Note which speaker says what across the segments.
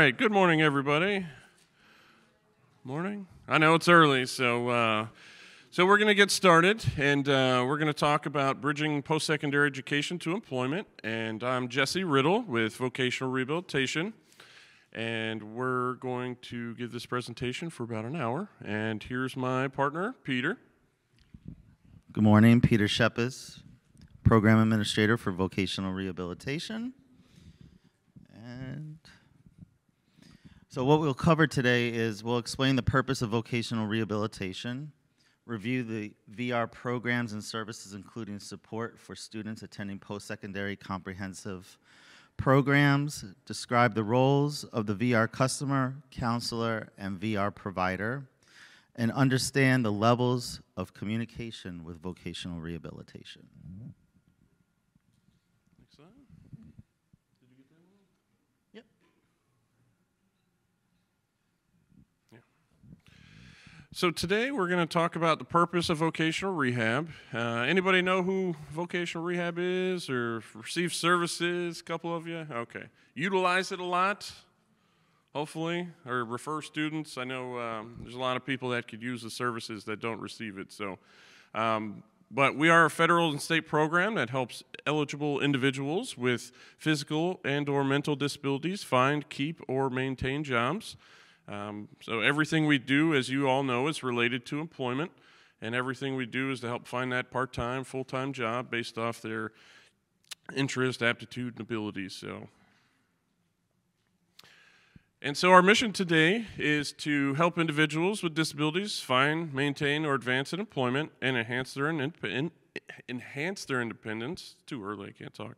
Speaker 1: right, good morning, everybody. Morning. I know it's early, so we're going to get started, and we're going to talk about bridging post-secondary education to employment. And I'm Jesse Riddle with Vocational Rehabilitation, and we're going to give this presentation for about an hour. And here's my partner, Peter.
Speaker 2: Good morning, Peter Sheppes, Program Administrator for Vocational Rehabilitation. And so what we'll cover today is we'll explain the purpose of vocational rehabilitation, review the VR programs and services including support for students attending post-secondary comprehensive programs, describe the roles of the VR customer, counselor, and VR provider, and understand the levels of communication with vocational rehabilitation.
Speaker 1: Next slide. Did you get that one?
Speaker 2: Yep.
Speaker 1: Yeah. So today we're going to talk about the purpose of vocational rehab. Anybody know who vocational rehab is or receive services? A couple of you? Okay. Utilize it a lot, hopefully, or refer students. I know there's a lot of people that could use the services that don't receive it. So, but we are a federal and state program that helps eligible individuals with physical and or mental disabilities find, keep, or maintain jobs. So everything we do, as you all know, is related to employment, and everything we do is to help find that part-time, full-time job based off their interest, aptitude, and abilities. And so our mission today is to help individuals with disabilities find, maintain, or advance in employment and enhance their independence. Too early, I can't talk.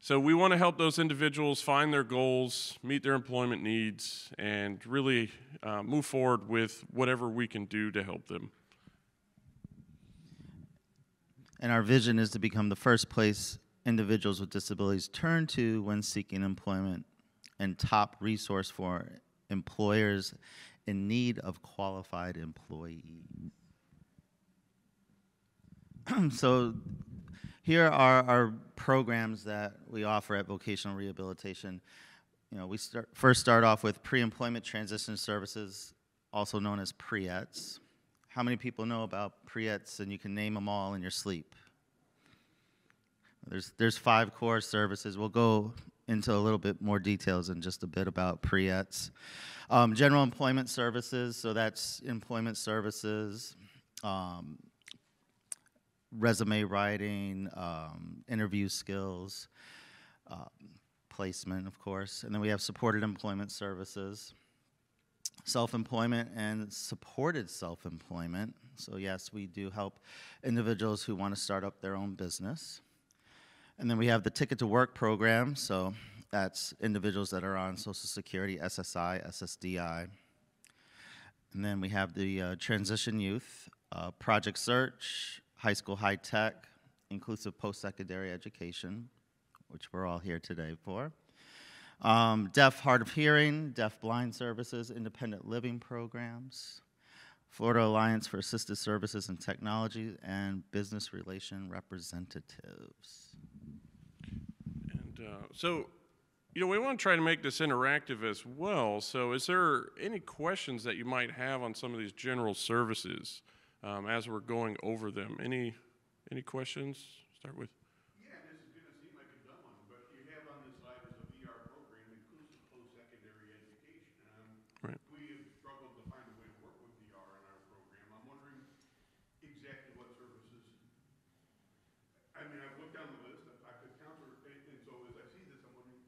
Speaker 1: So we want to help those individuals find their goals, meet their employment needs, and really move forward with whatever we can do to help them.
Speaker 2: And our vision is to become the first place individuals with disabilities turn to when seeking employment and top resource for employers in need of qualified employees. So here are our programs that we offer at Vocational Rehabilitation. You know, we first start off with Pre-Employment Transition Services, also known as PREETs. How many people know about PREETs, and you can name them all in your sleep? There's 5 core services. We'll go into a little bit more details in just a bit about PREETs. General Employment Services, so that's employment services, resume writing, interview skills, placement, of course. And then we have Supported Employment Services, self-employment and supported self-employment. So yes, we do help individuals who want to start up their own business. And then we have the Ticket to Work program, so that's individuals that are on Social Security, SSI, SSDI. And then we have the Transition Youth, Project Search, High School High Tech, Inclusive Post-Secondary Education, which we're all here today for. Deaf, Hard of Hearing, Deaf Blind Services, Independent Living Programs, Florida Alliance for Assisted Services and Technology, and Business Relation Representatives.
Speaker 1: And so, you know, we want to try to make this interactive as well. So is there any questions that you might have on some of these general services as we're going over them? Any questions? Start with.
Speaker 3: Yeah, this is going to seem like a dumb one, but you have on this slide is a VR program, Inclusive Post-Secondary Education.
Speaker 1: Right.
Speaker 3: We have struggled to find a way to work with VR in our program. I'm wondering exactly what services. I mean, I've looked down the list. I could counter, and so as I see this, I'm wondering,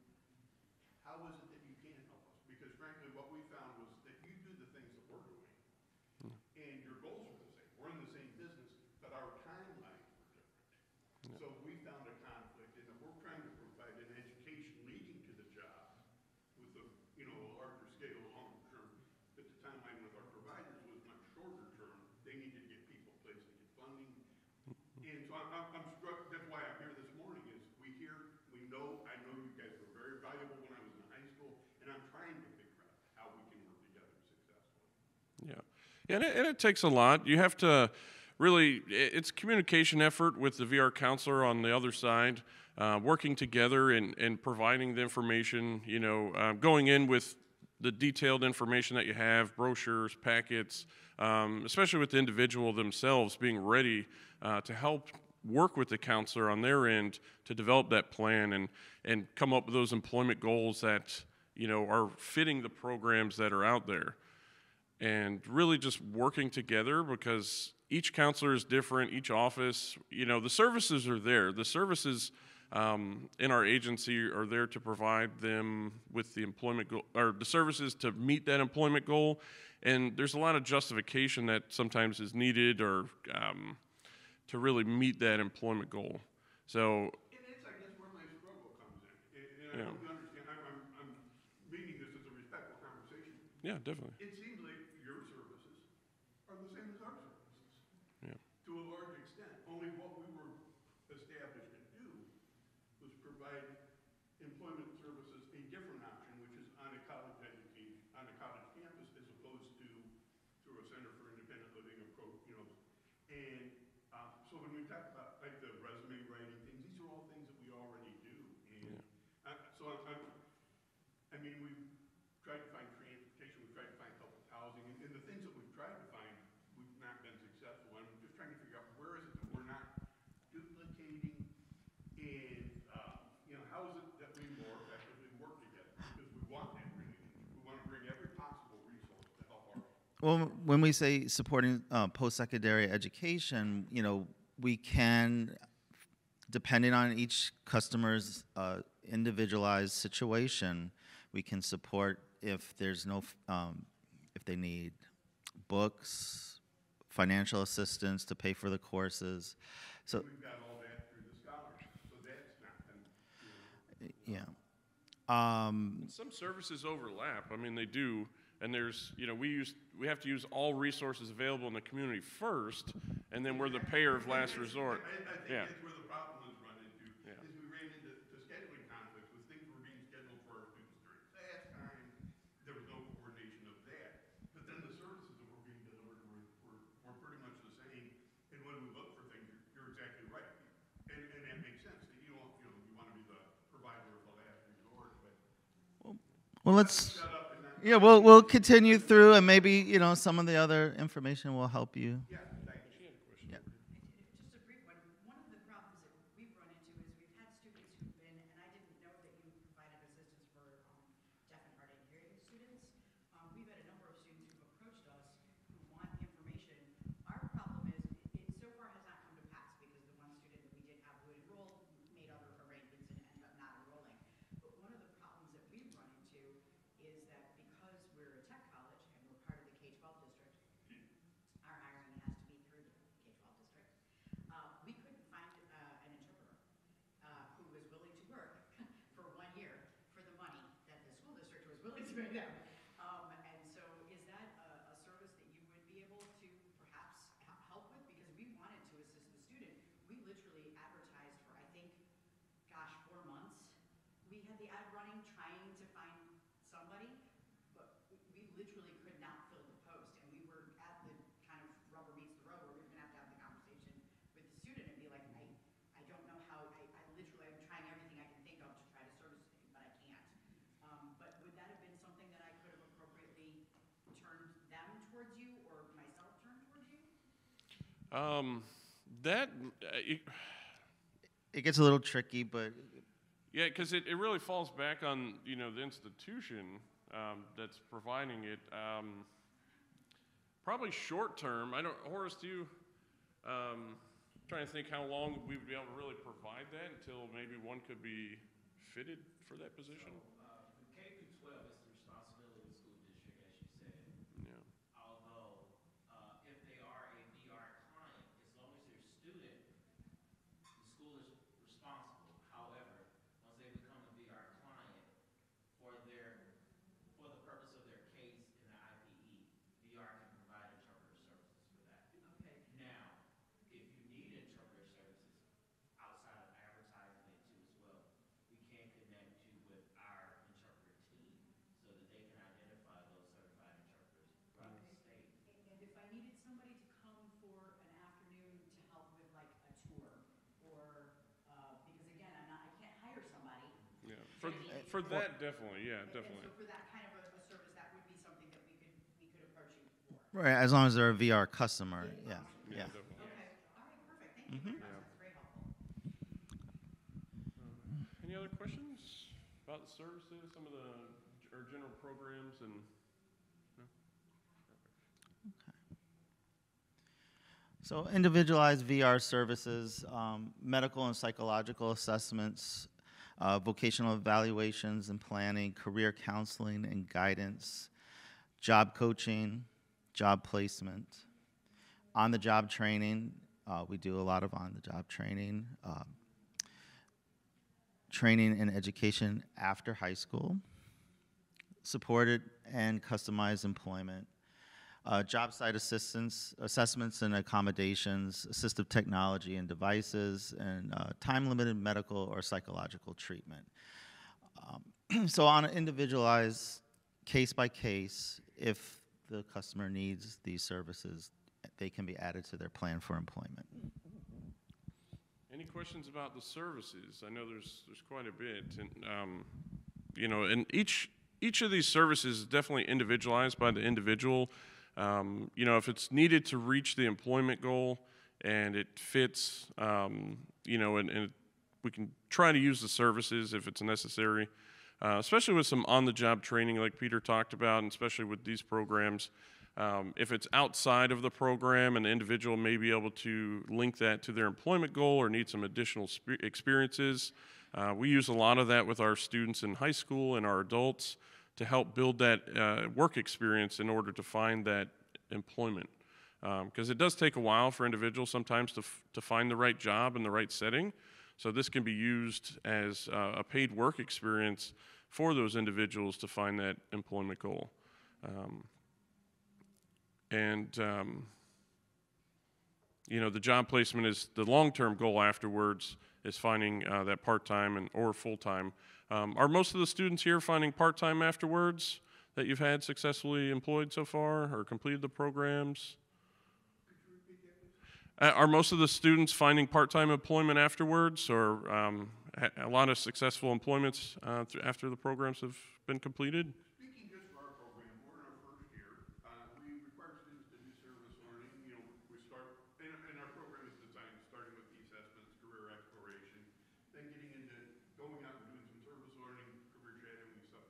Speaker 3: how is it that you can help us? Because frankly, what we found was that you do the things that we're doing, and your goals are the same. We're in the same business, but our timelines were different. So we found a conflict in that we're trying to provide an education leading to the job with a larger scale, longer term. But the timeline with our providers was much shorter term. They needed to get people placed and get funding. And so I'm struck. That's why I'm here this morning. Is I know you guys were very valuable when I was in high school, and I'm trying to figure out how we can work together successfully.
Speaker 1: Yeah, and it takes a lot. You have to really, it's a communication effort with the VR counselor on the other side. working together and providing the information, going in with the detailed information that you have, brochures, packets, especially with the individual themselves being ready to help work with the counselor on their end to develop that plan and come up with those employment goals that, are fitting the programs that are out there. And really just working together, because each counselor is different, each office, the services are there. The services in our agency are there to provide them with the employment goal, or the services to meet that employment goal. And there's a lot of justification that sometimes is needed, or to really meet that employment goal. So,
Speaker 3: And that's, I guess, where my struggle comes in. And I
Speaker 1: yeah.
Speaker 3: hope you understand, I'm meaning this as a respectful conversation.
Speaker 1: Yeah, definitely.
Speaker 3: It seems like your services are the same as our services.
Speaker 1: Yeah.
Speaker 3: To a large extent. Only what we were established to do was provide employment services a different option, which is on a college education, on a college campus, as opposed to through a Center for Independent Living approach, And so when we talk about like the resume writing things, these are all things that we already do. And so I mean, we've tried to find transportation, we've tried to find help with housing, and the things that we've tried to find, we've not been successful. I'm just trying to figure out where is it that we're not duplicating, and how is it that we more effectively work together? Because we want that relationship. We want to bring every possible resource to help our.
Speaker 2: Well, when we say supporting post-secondary education, we can, depending on each customer's individualized situation, we can support if there's no, if they need books, financial assistance to pay for the courses. So
Speaker 3: We've got all that through the scholarship, so that's not been,
Speaker 2: yeah.
Speaker 1: Some services overlap. I mean, they do. And there's, we have to use all resources available in the community first, and then we're the payer of last resort.
Speaker 3: I think
Speaker 1: Yeah.
Speaker 3: that's where the problem is run into,
Speaker 1: Yeah.
Speaker 3: is we ran into scheduling conflicts with things were being scheduled for our students during class time. There was no coordination of that. But then the services that were being delivered were pretty much the same. And when we look for things, you're exactly right. And that makes sense. That you want to be the provider of the last resort. But
Speaker 2: Well, let's.
Speaker 3: shut up and not.
Speaker 2: Yeah, we'll continue through, and maybe some of the other information will help you.
Speaker 3: Yeah, thank you.
Speaker 2: Yeah.
Speaker 4: Just a brief one. One of the problems that we've run into is we've had students who've been, and I didn't know that you provided assistance for deaf and hard of hearing students. We've had a number of students who've approached us who want information. Our problem is it so far has not come to pass because the one student that we did have who enrolled made other arrangements and ended up not enrolling. But one of the problems that we've run into is that because we're a tech college and we're part of the K-12 district, our hiring has to be through the K-12 district. We couldn't find an interpreter who was willing to work for 1 year for the money that the school district was willing to pay them. And so is that a service that you would be able to perhaps help with? Because we wanted to assist the student. We literally advertised for, I think, 4 months. We had the ad running trying to find somebody, but we literally could not fill the post. And we were at the kind of rubber meets the road where we were going to have the conversation with the student and be like, I don't know how, I literally, I'm trying everything I can think of to try to service it, but I can't. But would that have been something that I could have appropriately turned them towards you or myself turned towards you?
Speaker 2: It gets a little tricky, but
Speaker 1: Yeah, because it really falls back on the institution that's providing it. Probably short term. I don't, Horace, do you? Trying to think how long we would be able to really provide that until maybe one could be fitted for that position.
Speaker 5: The K through 12 is the responsibility of the school district, as you said.
Speaker 1: Yeah.
Speaker 5: Although, if they are a VR client, as long as they're a student, the school is responsible. However, once they become a VR client, for the purpose of their case in the IPE, VR can provide interpreter services for that.
Speaker 4: Okay.
Speaker 5: Now, if you need interpreter services outside of advertising it too as well, we can connect you with our
Speaker 1: For that, definitely, yeah,
Speaker 4: And
Speaker 1: definitely.
Speaker 4: so for that kind of a service, that would be something that we could approach you for.
Speaker 2: Right, as long as they're a VR customer, yeah,
Speaker 1: Yeah,
Speaker 2: yeah.
Speaker 1: definitely.
Speaker 4: Okay, all right, perfect, thank you very much,
Speaker 1: Yeah.
Speaker 4: that's very helpful.
Speaker 1: Any other questions about the services, some of the or general programs and? No?
Speaker 2: So individualized VR services, medical and psychological assessments, vocational evaluations and planning, career counseling and guidance, job coaching, job placement, on-the-job training. We do a lot of on-the-job training, training and education after high school, supported and customized employment, job site assessments and accommodations, assistive technology and devices, and time-limited medical or psychological treatment. So on an individualized case-by-case, if the customer needs these services, they can be added to their plan for employment.
Speaker 1: Any questions about the services? I know there's quite a bit, and you know, and each of these services is definitely individualized by the individual. You know, if it's needed to reach the employment goal and it fits, you know, and we can try to use the services if it's necessary, especially with some on-the-job training like Peter talked about, and especially with these programs. If it's outside of the program, an individual may be able to link that to their employment goal or need some additional experiences. We use a lot of that with our students in high school and our adults to help build that work experience in order to find that employment. Because it does take a while for individuals sometimes to find the right job in the right setting. So this can be used as a paid work experience for those individuals to find that employment goal. You know, the job placement is the long-term goal afterwards is finding that part-time and or full-time. Are most of the students here finding part-time afterwards that you've had successfully employed so far or completed the programs? Are most of the students finding part-time employment afterwards, or a lot of successful employments after the programs have been completed?
Speaker 3: Speaking just for our program, we're in our first year. We require students to do service learning. You know, we start, and our program is designed starting with the assessments, career exploration, then getting into going out and doing some service learning, career shadowing stuff.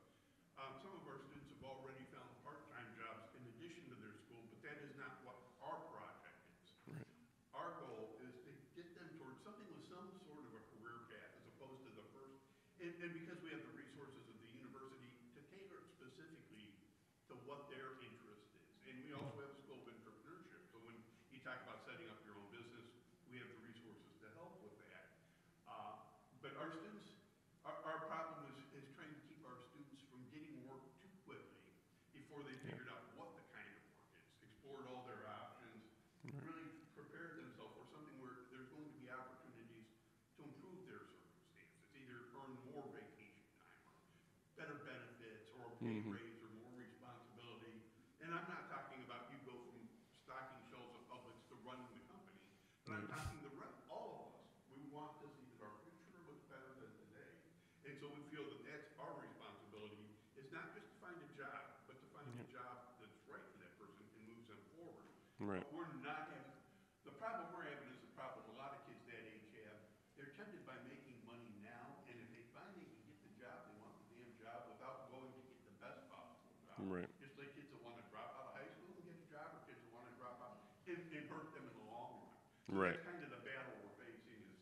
Speaker 3: Some of our students have already found part-time jobs in addition to their school, but that is not what our project is.
Speaker 1: Right.
Speaker 3: Our goal is to get them towards something with some sort of a career path as opposed to the first, and because we have the resources of the university to tailor it specifically to what their interest is. And we also have a school of entrepreneurship. So when you talk about setting up your own business, we have the resources to help with that. But our students, our problem is trying to keep our students from getting work too quickly before they figured out what the kind of work is, explored all their options, really prepared themselves for something where there's going to be opportunities to improve their circumstances, either earn more vacation time or better benefits or a pay raise or more responsibility. And I'm not talking about you go from stocking shelves of Publix to running the company, but I'm talking all of us. We want to see that our future looks better than today. And so we feel that that's our responsibility, is not just to find a job, but to find a job that's right for that person and moves them forward.
Speaker 1: Right.
Speaker 3: But we're not having, the problem we're having is the problem a lot of kids that age have. They're tempted by making money now, and if they find they can get the job, they want the damn job without going to get the best possible job.
Speaker 1: Right.
Speaker 3: Just like kids that want to drop out of high school and get a job, or kids that want to drop out and hurt them in the long run. So
Speaker 1: Right.
Speaker 3: that's kind of the battle we're facing is.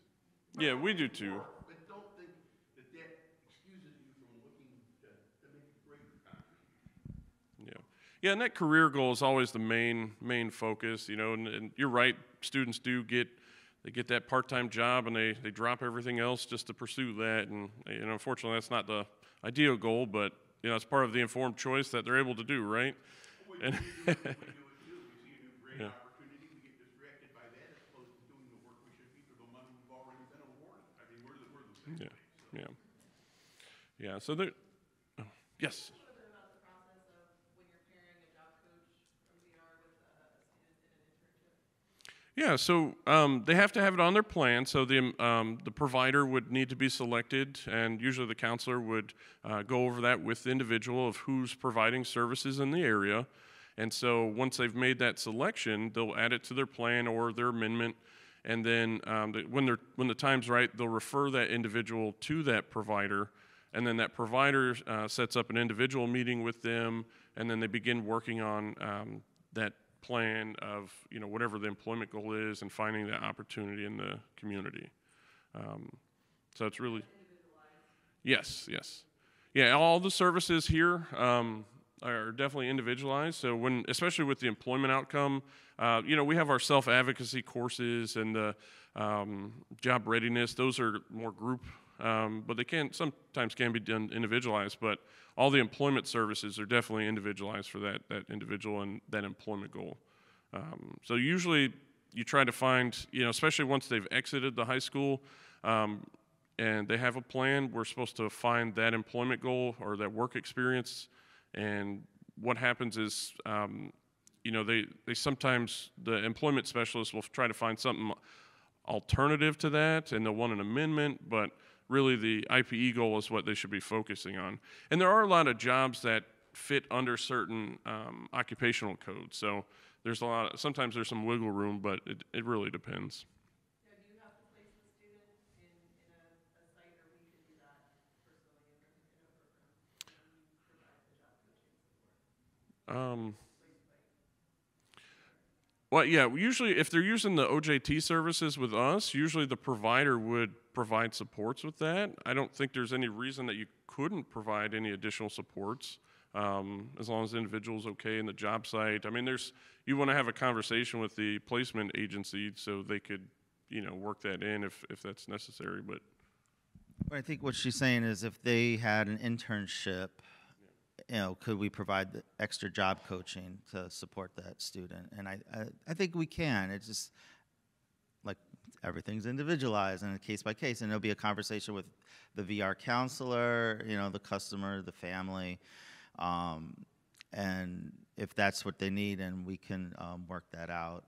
Speaker 1: Yeah, we do too.
Speaker 3: But don't think that that excuses you from looking to make a greater contribution.
Speaker 1: Yeah. Yeah, and that career goal is always the main focus, you know, and you're right, students they get that part-time job and they drop everything else just to pursue that, and you know, unfortunately that's not the ideal goal, but you know, it's part of the informed choice that they're able to do, right?
Speaker 3: We do it too. We see a new great opportunity, we get distracted by that as opposed to doing the work we should be for the money we've already been awarded. I mean, we're the same
Speaker 1: Yeah.
Speaker 3: way. So.
Speaker 1: Yeah. So there, oh, yes.
Speaker 6: A little bit about the process of when you're pairing a job coach from VR with a student in an internship.
Speaker 1: Yeah, so they have to have it on their plan. So the provider would need to be selected, and usually the counselor would go over that with the individual of who's providing services in the area. And so once they've made that selection, they'll add it to their plan or their amendment. And then when the time's right, they'll refer that individual to that provider, and then that provider sets up an individual meeting with them, and then they begin working on that plan of whatever the employment goal is and finding that opportunity in the community. So it's really yes, yes, yeah. All the services here are definitely individualized. So especially with the employment outcome, we have our self-advocacy courses and the job readiness. Those are more group, but they sometimes can be done individualized. But all the employment services are definitely individualized for that individual and that employment goal. So usually you try to find, especially once they've exited the high school and they have a plan, we're supposed to find that employment goal or that work experience. And what happens is, they sometimes, the employment specialist will try to find something alternative to that, and they'll want an amendment, but really the IPE goal is what they should be focusing on. And there are a lot of jobs that fit under certain occupational codes. So sometimes there's some wiggle room, but it really depends.
Speaker 6: Now, do you have to place the student in a site, or we can do that personally in a program? And you provide the job coaching support?
Speaker 1: Well, yeah, usually if they're using the OJT services with us, usually the provider would provide supports with that. I don't think there's any reason that you couldn't provide any additional supports as long as the individual's okay in the job site. I mean, you want to have a conversation with the placement agency so they could, work that in if that's necessary. But
Speaker 2: I think what she's saying is if they had an internship, could we provide the extra job coaching to support that student? And I think we can. It's just like everything's individualized and case by case, and there'll be a conversation with the VR counselor, the customer, the family, and if that's what they need, and we can work that out.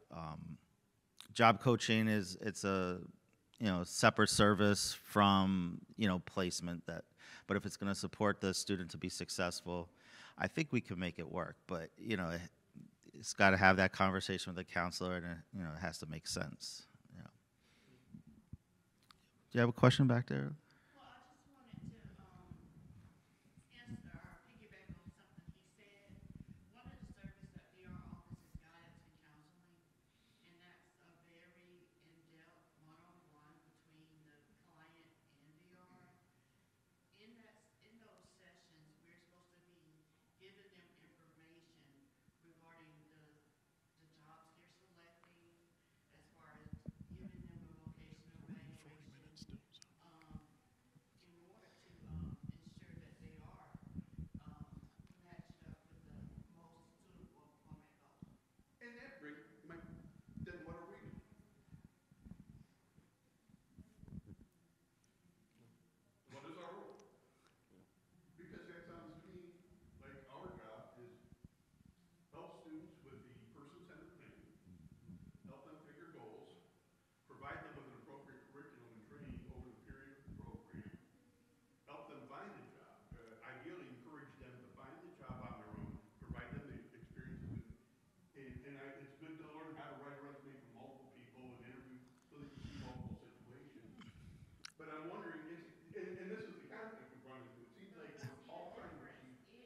Speaker 2: Job coaching it's a separate service from placement but if it's going to support the student to be successful, I think we can make it work. But it's got to have that conversation with the counselor, and it has to make sense. Do you have a question back there?
Speaker 4: Well, I just wanted to answer or piggyback on something he said. One of the services that VR offers is guidance and counseling, and that's a very in-depth one-on-one between the client and VR. In those sessions, we're supposed to be giving them information regarding the jobs they're selecting, as far as giving them a vocational evaluation, in order to ensure that they are matched up with the most suitable employment goal.
Speaker 3: And that brings then what are we doing? What is our role? Because that sounds to me like our job is help students with the person-centered planning, help them pick their goals, provide them with an appropriate curriculum and training over the period of the program, help them find a job, ideally encourage them to find the job on their own, provide them the experiences, it's good to learn how to write a resume from multiple people and interview so that you see multiple situations. But I'm wondering, and this is the conflict we've run into. It seems like we're all trying to achieve.
Speaker 4: Is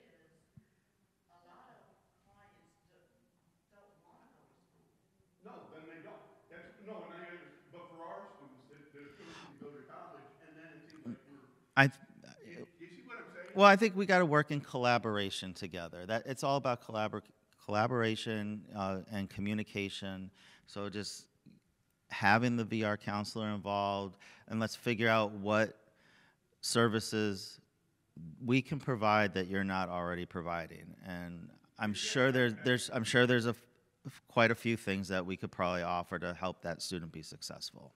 Speaker 4: a lot of clients don't want to go to school.
Speaker 3: No, then they don't. No, and I understand. But for our students that are choosing to go to college, and then it seems like you see what I'm saying?
Speaker 2: Well, I think we got to work in collaboration together. That it's all about collaboration and communication. So just having the VR counselor involved, and let's figure out what services we can provide that you're not already providing. And I'm sure there's quite a few things that we could probably offer to help that student be successful.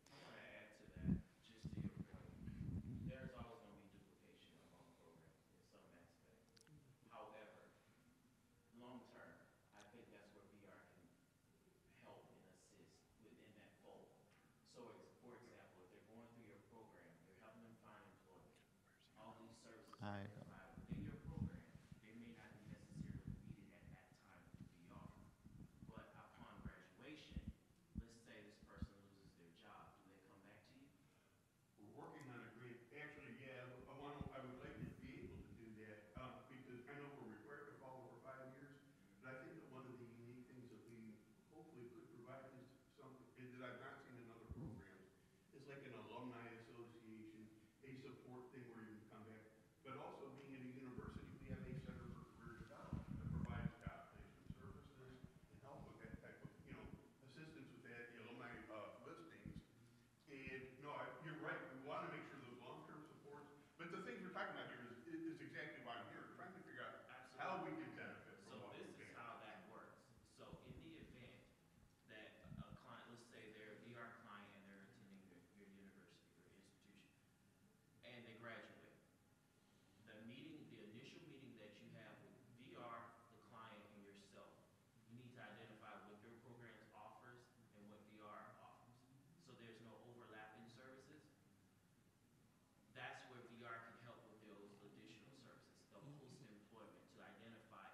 Speaker 5: I want to add to that, just to your point. There's always going to be duplication among programs in some aspect. However, long term, I think that's where VR can help and assist
Speaker 2: I
Speaker 5: identify within your program, they may not be necessarily needed at that time with VR. But upon graduation, let's say this person loses their job, do they come back to you?
Speaker 3: We're working on a grant. Actually, yeah, I would like to be able to do that, because I know we're required to follow for 5 years. But I think that one of the unique things that we hopefully could provide is something that I've not seen in other programs. Is like an alumni association, a support thing where you can come back. But also being at a university, we have a center for career development that provides job placement services and help with that type of, assistance with that, the alumni, listings. And no, you're right. We want to make sure those long-term supports. But the things we're talking about here is exactly why I'm here, trying to figure out how we can benefit
Speaker 5: So
Speaker 3: from what we
Speaker 5: this is
Speaker 3: can.
Speaker 5: how that works. So in the event that a client, let's say they're a VR client and they're attending your university or institution, and they graduate, the initial meeting that you have with VR, the client, and yourself, you need to identify what your programs offers and what VR offers. So there's no overlap in services. That's where VR can help with those additional services, the post-employment, to identify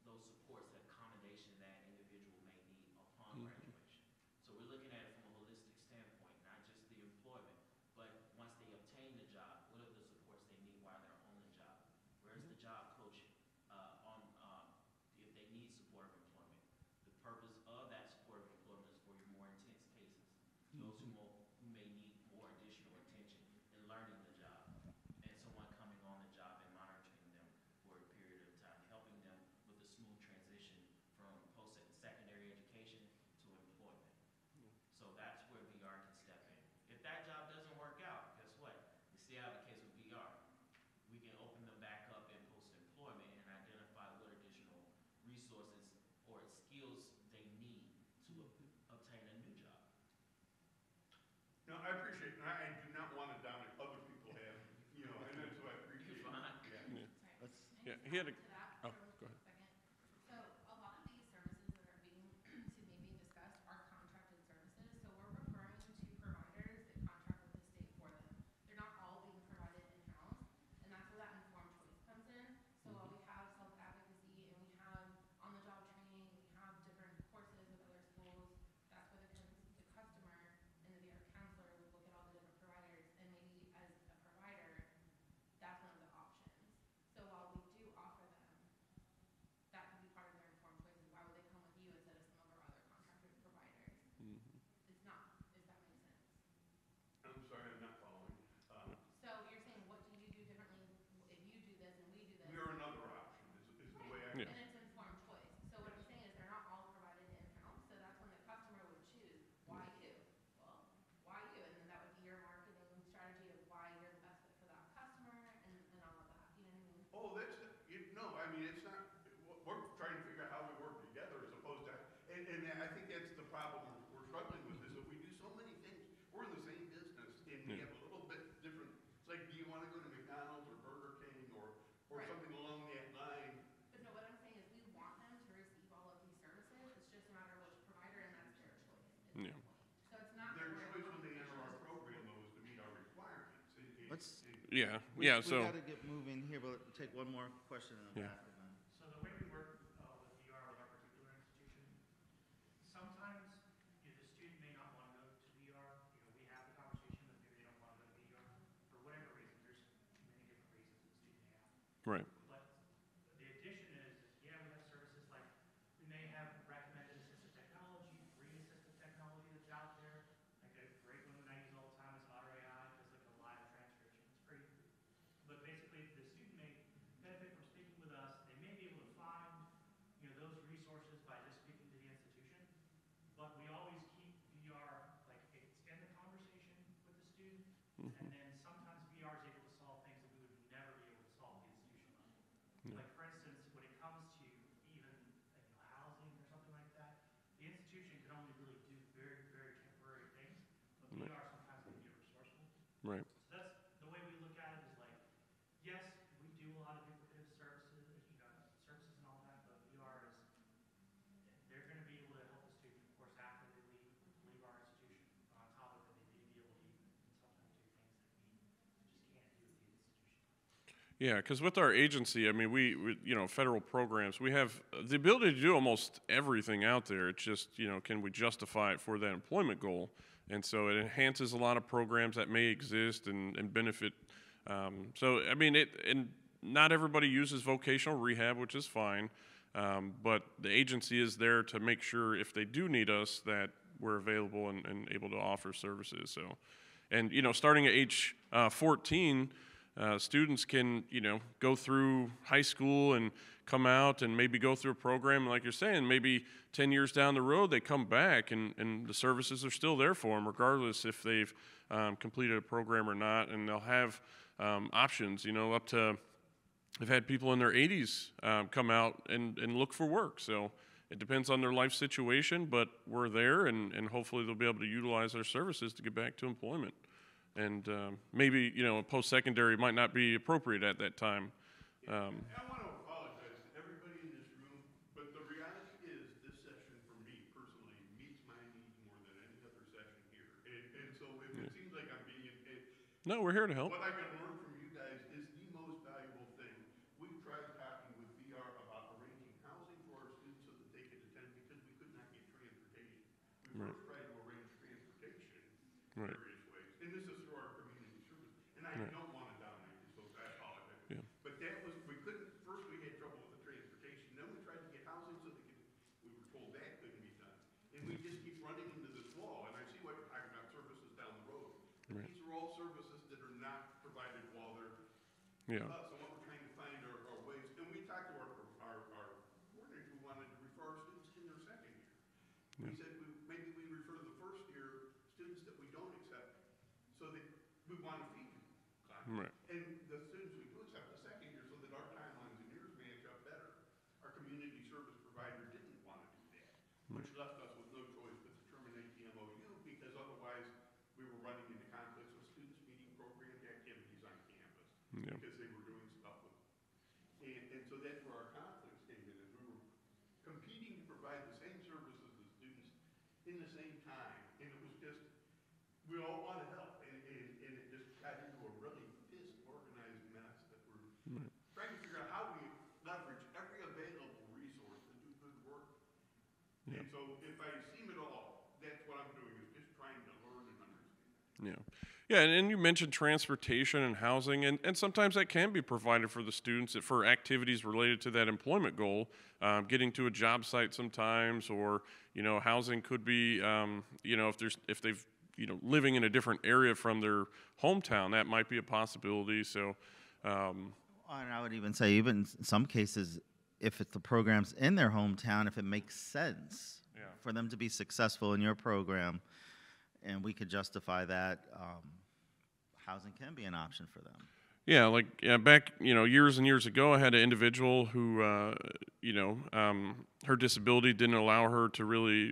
Speaker 5: those supports, the accommodation that individual may need upon graduation. So we're looking at it from a holistic standpoint, not just the employment, but once they obtain the job, what are the supports they need while they're on the job? Where's the job coach if they need support of employment? The purpose of that support of employment is for your more intense cases, those who may need more additional attention in learning the job, and someone coming on the job and monitoring them for a period of time, helping them with a smooth transition from post-secondary education to employment. So that's where VR can step in. If that job doesn't work out, guess what? You see how the case with VR. We can open them back up in post-employment and identify what additional resources or skills they need to obtain a new job.
Speaker 3: No, I appreciate it. And I do not want to down it. Other people have, and that's what I appreciate.
Speaker 5: You're fine.
Speaker 3: Yeah.
Speaker 2: let's
Speaker 1: Yeah, he had a.
Speaker 7: To that
Speaker 1: Oh,
Speaker 7: for
Speaker 1: go ahead.
Speaker 7: a second. So a lot of these services that are being discussed are contracted services. So we're referring to providers that contract with the state for them. They're not all being provided in-house, and that's where that informed choice comes in. So while we have self-advocacy and we have on-the-job training, we have different courses with other schools, that's where the customer and the VR counselor would look at all the different providers, and maybe as a provider, that's one of the options. So while we do offer them, that could be part of their informed choices. Why would they come with you instead of some of our other contracted providers? It's not, if that makes sense.
Speaker 3: I'm sorry, I'm not following.
Speaker 7: So you're saying, what do you do differently if you do this and we do this?
Speaker 3: We are another option, is the way I.
Speaker 1: Yeah.
Speaker 7: And it's informed choice. So what I'm saying is they're not all provided in-house, so that's when the customer would choose, why you? Well, why you? And then that would be your marketing strategy of why you're the best fit for that customer and all of that. You know what I mean?
Speaker 3: Oh, no, I mean, it's not, we're trying to figure out how we work together as opposed to, and I think that's the problem we're struggling with, is that we do so many things. We're in the same business, and we have a little bit different, it's like, do you want to go to McDonald's or Burger King or
Speaker 7: Right.
Speaker 3: something along that line?
Speaker 7: But no, what I'm saying is we want them to receive all of these services. It's just a matter of which provider, and that's their choice.
Speaker 1: Yeah.
Speaker 7: So it's not
Speaker 3: Their
Speaker 7: that we're
Speaker 3: choice when they enter our
Speaker 7: competition.
Speaker 3: program, though, is to meet our requirements.
Speaker 2: Let's-
Speaker 1: Yeah,
Speaker 2: we
Speaker 1: so.
Speaker 2: got to get moving here, but take one more question in the
Speaker 1: Yeah.
Speaker 2: back. And then.
Speaker 8: So the way we work with VR with our particular institution, sometimes the student may not want to go to VR. We have the conversation, but maybe they don't want to go to VR for whatever reason. There's many different reasons the student may have.
Speaker 1: Right.
Speaker 8: But the addition is, yeah, we have services like we may have recommended assistive technology, free assistive technology that's out there. Like a great one that I use all the time is Otter AI, does like a live transcription. It's free. But basically, the student may benefit from speaking with us. They may be able to find, those resources by just speaking to the institution. But we always keep VR, like it's in the conversation with the student. And then sometimes VR is able to solve things that we would never be able to solve institutionally.
Speaker 1: Yeah, because with our agency, I mean, we, you know, federal programs, we have the ability to do almost everything out there. It's just, you know, can we justify it for that employment goal? And so it enhances a lot of programs that may exist and benefit. So, I mean, and not everybody uses vocational rehab, which is fine. But the agency is there to make sure if they do need us that we're available and able to offer services. So, and, you know, starting at age 14, students can, you know, go through high school and come out and maybe go through a program, like you're saying, maybe 10 years down the road, they come back and the services are still there for them, regardless if they've completed a program or not, and they'll have options, you know, up to, I've had people in their 80s come out and look for work. So it depends on their life situation, but we're there, and hopefully they'll be able to utilize our services to get back to employment. And maybe, you know, post-secondary might not be appropriate at that time.
Speaker 3: I want to apologize to everybody in this room, but the reality is this session for me personally meets my needs more than any other session here. And so if it seems like I'm being,
Speaker 1: No, we're here to help.
Speaker 3: what I can learn from you guys is the most valuable thing. We've tried talking with VR about arranging housing for our students so that they could attend because we could not get transportation. We
Speaker 1: Right.
Speaker 3: first tried to arrange transportation
Speaker 1: Right.
Speaker 3: various ways, and this is through our community service. And I
Speaker 1: Right.
Speaker 3: don't want to dominate you, so I apologize.
Speaker 1: Yeah.
Speaker 3: But that was, we couldn't, first we had trouble with the transportation, then we tried to get housing so they could, we were told that couldn't be done. And we just keep running into this wall, and I see what you're talking about, services down the road. But
Speaker 1: Right.
Speaker 3: these are all services that are not provided while they're
Speaker 1: Yeah.
Speaker 3: us, and what we're trying to find are ways, and we talked to our coordinator who wanted to refer our students in their second year. We said maybe we refer the first year students that we don't accept, so that we want to feed you.
Speaker 1: Right.
Speaker 3: And the students we do accept the second year, so that our timelines and yours match up better. Our community service provider didn't want to do that, which left us with no choice but to terminate the MOU, because otherwise we were running into conflicts with students meeting programmed activities on campus.
Speaker 1: Yeah.
Speaker 3: Because they were doing stuff with, and so that's where our conflicts came in, is we were competing to provide the same services as students in the same time, and it was just, we all want to help, and it just got into a really disorganized mess that we're trying to figure out how we leverage every available resource to do good work. And so if I seem at all, that's what I'm doing, is just trying to learn and understand.
Speaker 1: Yeah. Yeah, and you mentioned transportation and housing, and sometimes that can be provided for the students for activities related to that employment goal, getting to a job site sometimes, or, you know, housing could be, you know, if they've, you know, living in a different area from their hometown, that might be a possibility. So,
Speaker 2: And I would even say, even in some cases, if the program's in their hometown, if it makes sense for them to be successful in your program, and we could justify that, housing can be an option for them.
Speaker 1: yeah, like back, you know, years and years ago, I had an individual who, you know, her disability didn't allow her to really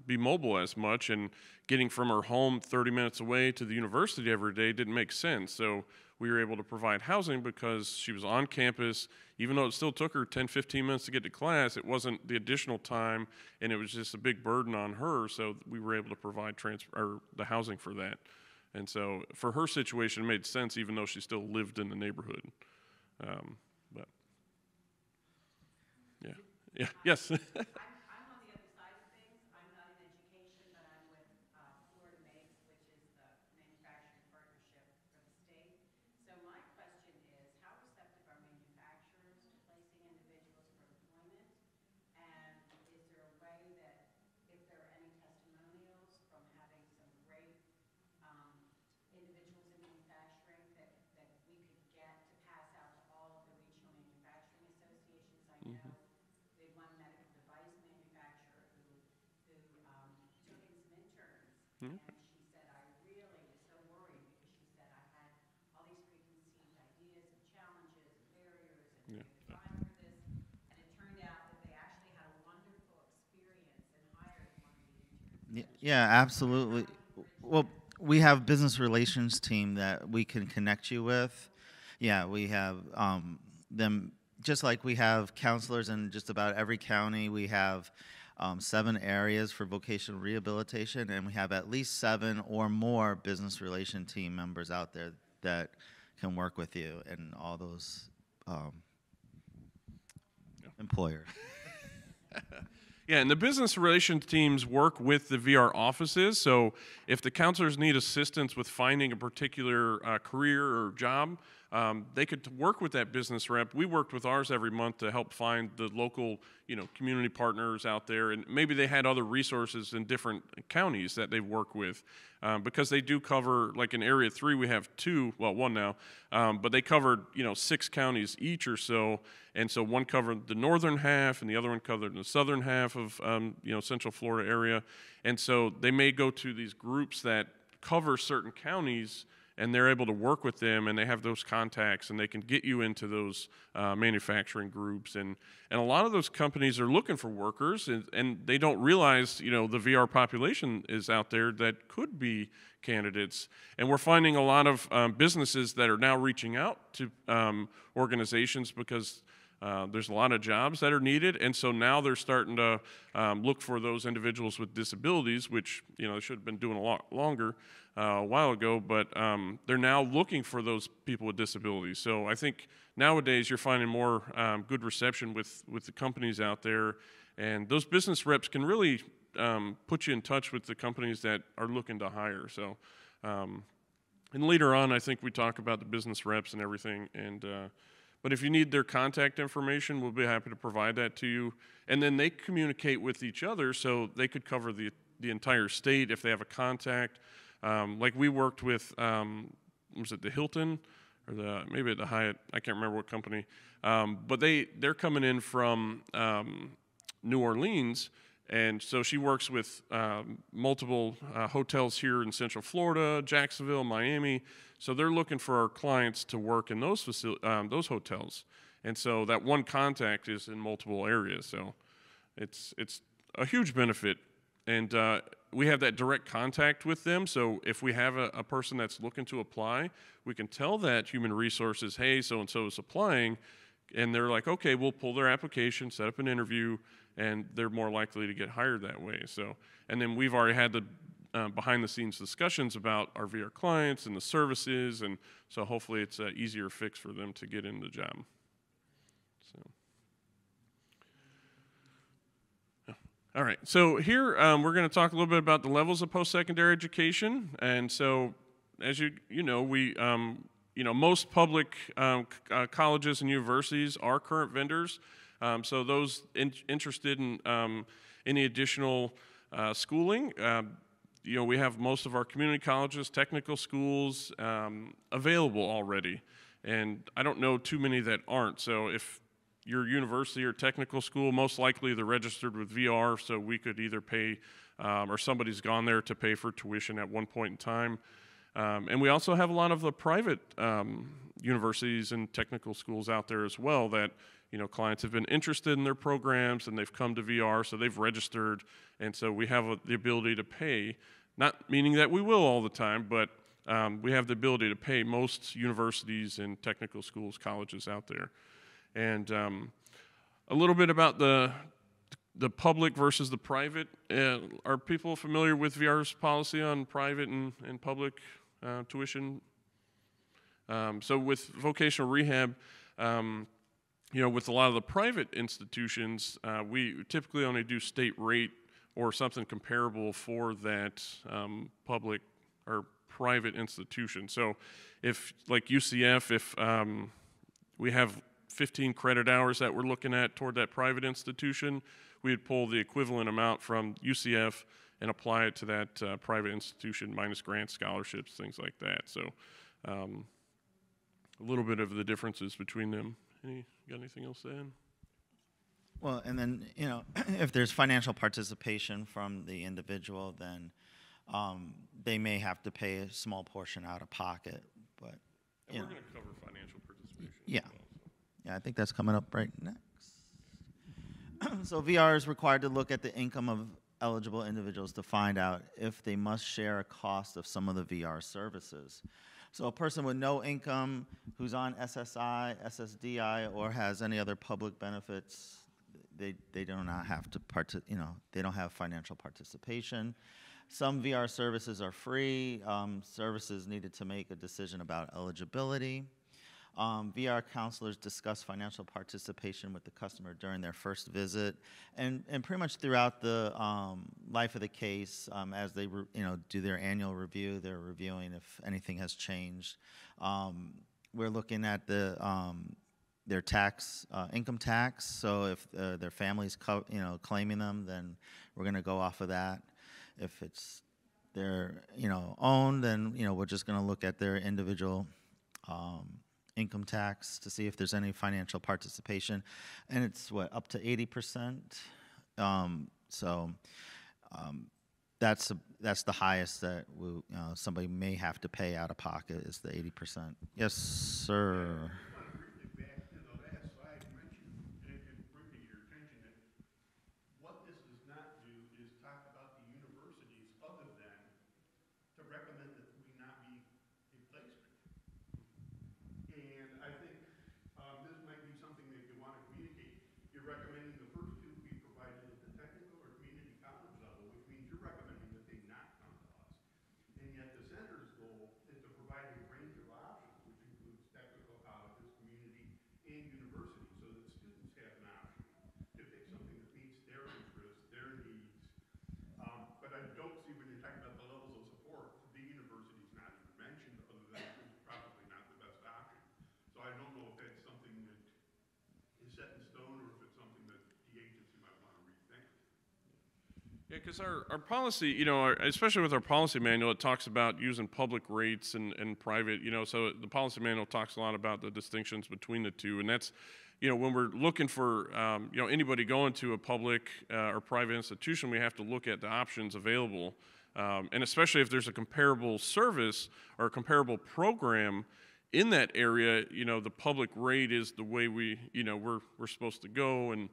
Speaker 1: be mobile as much, and getting from her home 30 minutes away to the university every day didn't make sense. So we were able to provide housing because she was on campus. Even though it still took her 10, 15 minutes to get to class, it wasn't the additional time, and it was just a big burden on her. So we were able to provide the housing for that. And so for her situation, it made sense, even though she still lived in the neighborhood. But yeah, yes.
Speaker 4: I'm on the other side of things. I'm not in education, but I'm with Florida Makes, which is the manufacturing partnership for the state. So my question is, how receptive are manufacturers to placing individuals for employment? And is there a way that, if there are any testimonials from having some great individuals in manufacturing that we could get to pass out to all of the regional manufacturing associations? I know the one medical device manufacturer who took in some interns, and she said, I really was so worried, because she said, I had all these preconceived ideas and challenges and barriers, and they would try for this, and it turned out that they actually had a wonderful experience and hired one of the interns.
Speaker 2: Yeah, absolutely. Well, we have business relations team that we can connect you with. Yeah, we have them, just like we have counselors in just about every county. We have 7 areas for vocational rehabilitation, and we have at least 7 or more business relation team members out there that can work with you and all those employers.
Speaker 1: Yeah, and the business relations teams work with the VR offices. So if the counselors need assistance with finding a particular career or job, they could work with that business rep. We worked with ours every month to help find the local, community partners out there, and maybe they had other resources in different counties that they work with, because they do cover, like in Area 3, we have one now, but they covered, 6 counties each or so, and so one covered the northern half, and the other one covered the southern half of, Central Florida area, and so they may go to these groups that cover certain counties, and they're able to work with them, and they have those contacts, and they can get you into those manufacturing groups. And a lot of those companies are looking for workers, and they don't realize, the VR population is out there that could be candidates. And we're finding a lot of businesses that are now reaching out to organizations because there's a lot of jobs that are needed, and so now they're starting to look for those individuals with disabilities, which they should have been doing a lot longer a while ago, but they're now looking for those people with disabilities. So I think nowadays you're finding more good reception with the companies out there, and those business reps can really put you in touch with the companies that are looking to hire. So, and later on, I think we talk about the business reps and everything, and but if you need their contact information, we'll be happy to provide that to you. And then they communicate with each other, so they could cover the entire state if they have a contact. Like we worked with, was it the Hilton or maybe the Hyatt? I can't remember what company. But they're coming in from New Orleans, and so she works with multiple hotels here in Central Florida, Jacksonville, Miami. So they're looking for our clients to work in those those hotels, and so that one contact is in multiple areas. So it's a huge benefit, and we have that direct contact with them. So if we have a person that's looking to apply, we can tell that human resources, hey, so and so is applying, and they're like, okay, we'll pull their application, set up an interview, and they're more likely to get hired that way. So, and then we've already had the behind-the-scenes discussions about our VR clients and the services, and so hopefully it's an easier fix for them to get in the job. So, yeah. All right. So here we're going to talk a little bit about the levels of post-secondary education, and so as you know, we most public colleges and universities are current vendors. So those interested in any additional schooling, we have most of our community colleges, technical schools available already. And I don't know too many that aren't. So if your university or technical school, most likely they're registered with VR, so we could either pay, or somebody's gone there to pay for tuition at one point in time. And we also have a lot of the private universities and technical schools out there as well that clients have been interested in their programs, and they've come to VR, so they've registered, and so we have the ability to pay, not meaning that we will all the time, but we have the ability to pay most universities and technical schools, colleges out there. And a little bit about the public versus the private. Are people familiar with VR's policy on private and public tuition? So with vocational rehab, with a lot of the private institutions, we typically only do state rate or something comparable for that public or private institution. So if, like UCF, if we have 15 credit hours that we're looking at toward that private institution, we'd pull the equivalent amount from UCF and apply it to that private institution minus grants, scholarships, things like that. So a little bit of the differences between them. Got anything else to add?
Speaker 2: Well, and then, if there's financial participation from the individual, then they may have to pay a small portion out of pocket. But,
Speaker 1: and we're going to cover financial participation.
Speaker 2: Yeah.
Speaker 1: As well, so.
Speaker 2: Yeah, I think that's coming up right next. So VR is required to look at the income of eligible individuals to find out if they must share a cost of some of the VR services. So a person with no income who's on SSI, SSDI, or has any other public benefits, they do not have to they don't have financial participation. Some VR services are free. Services needed to make a decision about eligibility. VR counselors discuss financial participation with the customer during their first visit, and pretty much throughout the life of the case, as they do their annual review, they're reviewing if anything has changed. We're looking at their tax, income tax. So if their family's claiming them, then we're going to go off of that. If it's their owned, then we're just going to look at their individual income tax to see if there's any financial participation, and it's up to 80%. That's the highest that somebody may have to pay out of pocket is the 80%. Yes, sir.
Speaker 3: I just want to briefly back to the last slide you mentioned and bring to your attention that what this does not do is talk about the universities other than to recommend that we not be a placement. And I think this might be something that you want to communicate. You're recommending the first two be provided at the technical or community college level, which means you're recommending that they not come to us. And yet the center's goal is to provide a range of options, which includes technical colleges, community, and universities, so that students have an option to pick something that meets their interests, their needs. But I don't see when you're talking about the levels of support, the university's not even mentioned, other than it's probably not the best option. So I don't know if that's something that is set in stone or if it's something that the agency might want to rethink.
Speaker 1: Yeah, because our policy, especially with our policy manual, it talks about using public rates and private, so the policy manual talks a lot about the distinctions between the two. And that's, when we're looking for, anybody going to a public or private institution, we have to look at the options available. And especially if there's a comparable service or a comparable program in that area, the public rate is the way we're supposed to go. And,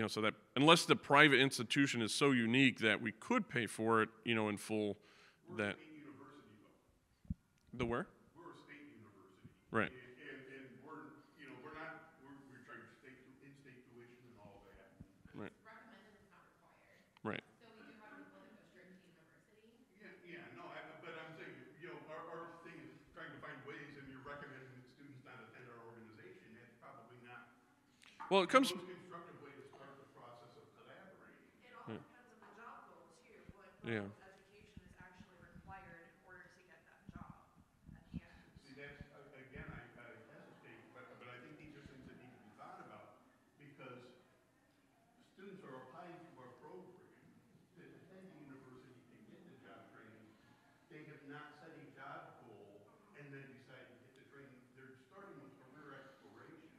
Speaker 1: so that unless the private institution is so unique that we could pay for it, in full,
Speaker 3: We're
Speaker 1: that.
Speaker 3: a state university, though.
Speaker 1: The where?
Speaker 3: We're a state university.
Speaker 1: Right.
Speaker 3: And we're not, we're charging in-state tuition and all that.
Speaker 1: Right.
Speaker 7: It's recommended, it's not required.
Speaker 1: Right.
Speaker 7: So we do have people that go straight to university.
Speaker 3: Yeah, no, but I'm saying, our thing is trying to find ways, and you're recommending that students not attend our organization. That's probably not
Speaker 1: Well, it
Speaker 3: the
Speaker 1: comes.
Speaker 3: most constructive way to start the process of collaborating.
Speaker 4: It all depends on the job goal too, what
Speaker 1: Yeah.
Speaker 4: level of education is actually required in order to get that job at the end.
Speaker 3: See, that's, again, I hesitate, but I think these are things that need to be thought about, because students are applying to our program to attend the university to get the job training. They have not set a job goal and then decide to get the training. They're starting with career exploration.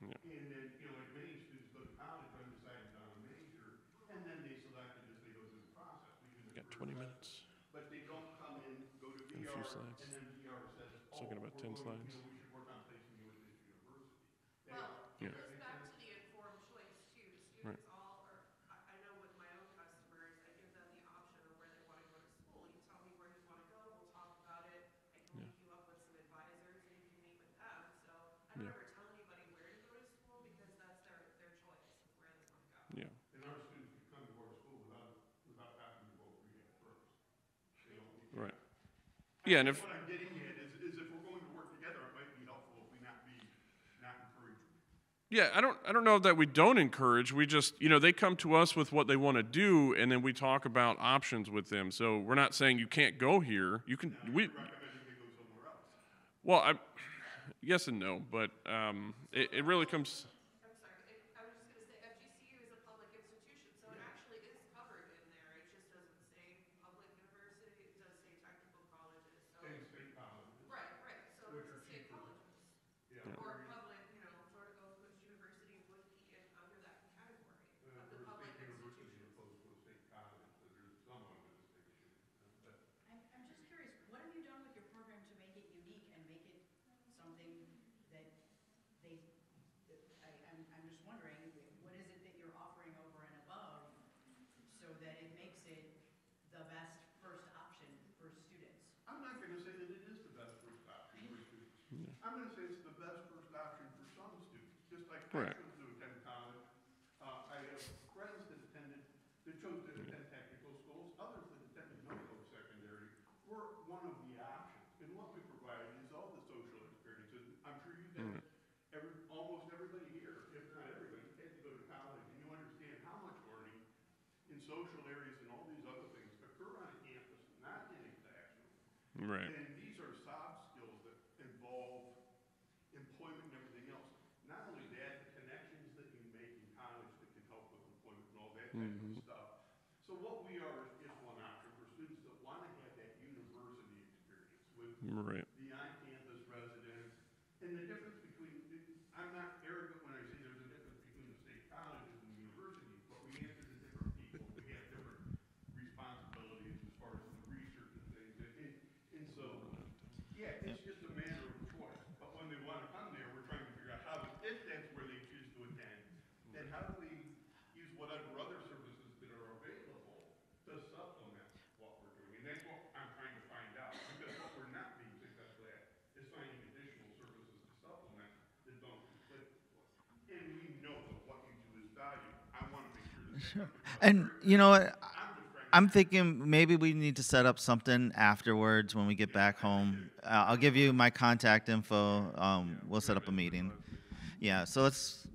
Speaker 1: Yeah.
Speaker 3: And then, like many students go to college undecided on a major, and then they select it as they go through the process. We do the
Speaker 1: Got
Speaker 3: career
Speaker 1: 20
Speaker 3: selection.
Speaker 1: minutes.
Speaker 3: But they don't come in, go to
Speaker 1: And a
Speaker 3: VR,
Speaker 1: few slides.
Speaker 3: and then VR says,
Speaker 1: Still got about 10 slides.
Speaker 3: we should work on placing you at this university.
Speaker 4: Well,
Speaker 1: Yeah.
Speaker 4: it goes back to the informed choice too. Students all are, I know with my own customers, I give them the option of where they want to go to school. You tell me where you want to go, we'll talk about it. I can link you up with some advisors and you can meet with them. So I don't ever tell anybody where to go to school because that's their choice of where they want to go.
Speaker 1: Yeah.
Speaker 3: And our students can come to our school without talking to both rehab first. They don't need.
Speaker 1: Right. Yeah, and if.
Speaker 3: What I'm getting at is if we're going to work together, it might be helpful if we not encourage.
Speaker 1: Yeah, I don't know that we don't encourage. We just, they come to us with what they want to do, and then we talk about options with them. So we're not saying you can't go here. You can. We.
Speaker 3: Recommending they go somewhere else.
Speaker 1: Well, yes and no, but it really comes.
Speaker 4: I'm sorry, I was just going to say FGCU is a public institution, so it actually is covered in there. It just doesn't say public university, it does say technical colleges. So
Speaker 3: And state colleges.
Speaker 4: right, so
Speaker 3: Which
Speaker 4: it's
Speaker 3: are
Speaker 4: the state
Speaker 3: cheaper.
Speaker 4: colleges.
Speaker 3: Yeah.
Speaker 4: Or public, Florida Gulf Coast University would be under that category of the
Speaker 3: We're a
Speaker 4: public
Speaker 3: state university as
Speaker 4: institutions.
Speaker 3: opposed to a state college, so there's somewhat of a distinction. But
Speaker 9: I'm just curious, what have you done with your program to make it unique and make it something that they,
Speaker 3: social areas and all these other things occur on campus, not in a classroom.
Speaker 1: Right.
Speaker 3: And these are soft skills that involve employment and everything else. Not only that, the connections that you make in college that can help with employment and all that type of stuff. So what we are is one option for students that want to have that university experience with
Speaker 1: Right.
Speaker 3: the on-campus residents. And the difference between, I'm not arrogant when I say there's a difference between the state colleges and the universities, but we answer to different people. We have different responsibilities as far as the research and things. And so, yeah, it's just a matter of choice. But when they want to come there, we're trying to figure out how, if that's where they choose to attend, then how do we use whatever other services that are available to supplement what we're doing? And that's what I'm trying to find out. Because what we're not being successful at is finding additional services to supplement that don't conflict with us. And we know that what you do is valuable. I want to make sure that
Speaker 2: Sure.
Speaker 3: that
Speaker 2: And you know what?
Speaker 3: I'm just trying to
Speaker 2: I'm thinking maybe we need to set up something afterwards when we get back home. I'll give you my contact info. We'll set up a meeting. Yeah, so let's,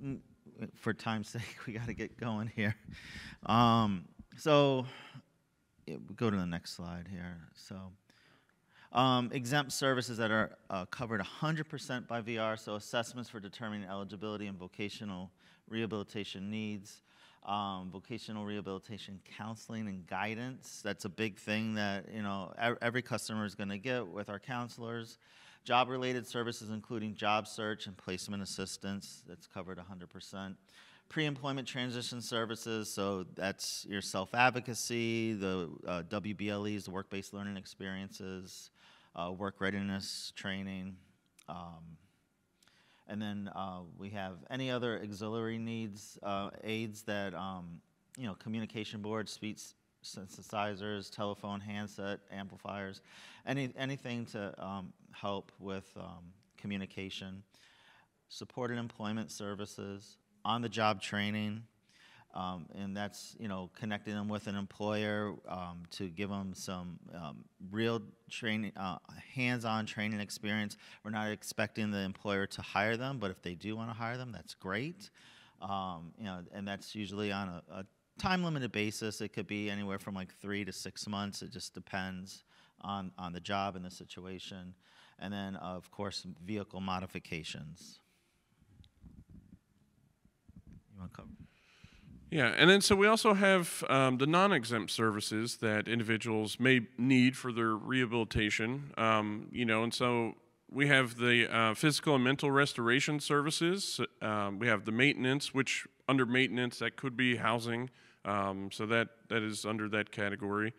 Speaker 2: for time's sake, we got to get going here. So go to the next slide here. So exempt services that are covered 100% by VR, so assessments for determining eligibility and vocational rehabilitation needs. Vocational rehabilitation counseling and guidance. That's a big thing that, you know, every customer is going to get with our counselors. Job-related services, including job search and placement assistance. That's covered 100%. Pre-employment transition services, so that's your self-advocacy, the WBLEs, the work-based learning experiences, work readiness training. And then we have any other auxiliary needs, aids that, you know, communication boards, speech synthesizers, telephone, handset, amplifiers, anything to help with communication. Supported employment services, on-the-job training, and that's, you know, connecting them with an employer to give them some real training, hands-on training experience. We're not expecting the employer to hire them, but if they do want to hire them, that's great. You know, and that's usually on a time-limited basis. It could be anywhere from like 3 to 6 months. It just depends on the job and the situation. And then, of course, vehicle modifications. You want to cover?
Speaker 1: Yeah, and then so we also have the non-exempt services that individuals may need for their rehabilitation, you know, and so we have the physical and mental restoration services. We have the maintenance, which under maintenance, that could be housing, so that is under that category.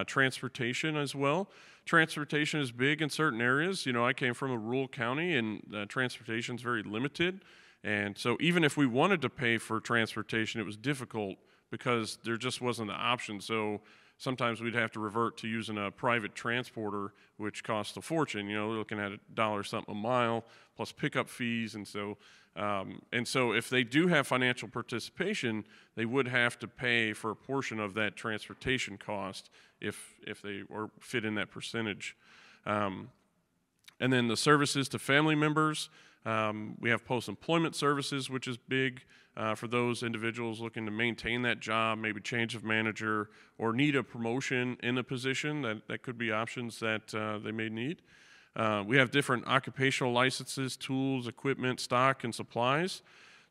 Speaker 1: Transportation as well. Transportation is big in certain areas. You know, I came from a rural county, and transportation is very limited. And so even if we wanted to pay for transportation, it was difficult because there just wasn't the option. So sometimes we'd have to revert to using a private transporter, which costs a fortune. You know, we're looking at $1 something a mile plus pickup fees. And so if they do have financial participation, they would have to pay for a portion of that transportation cost if they or fit in that percentage. And then the services to family members. We have post-employment services, which is big for those individuals looking to maintain that job, maybe change of manager, or need a promotion in a position. That could be options that they may need. We have different occupational licenses, tools, equipment, stock, and supplies.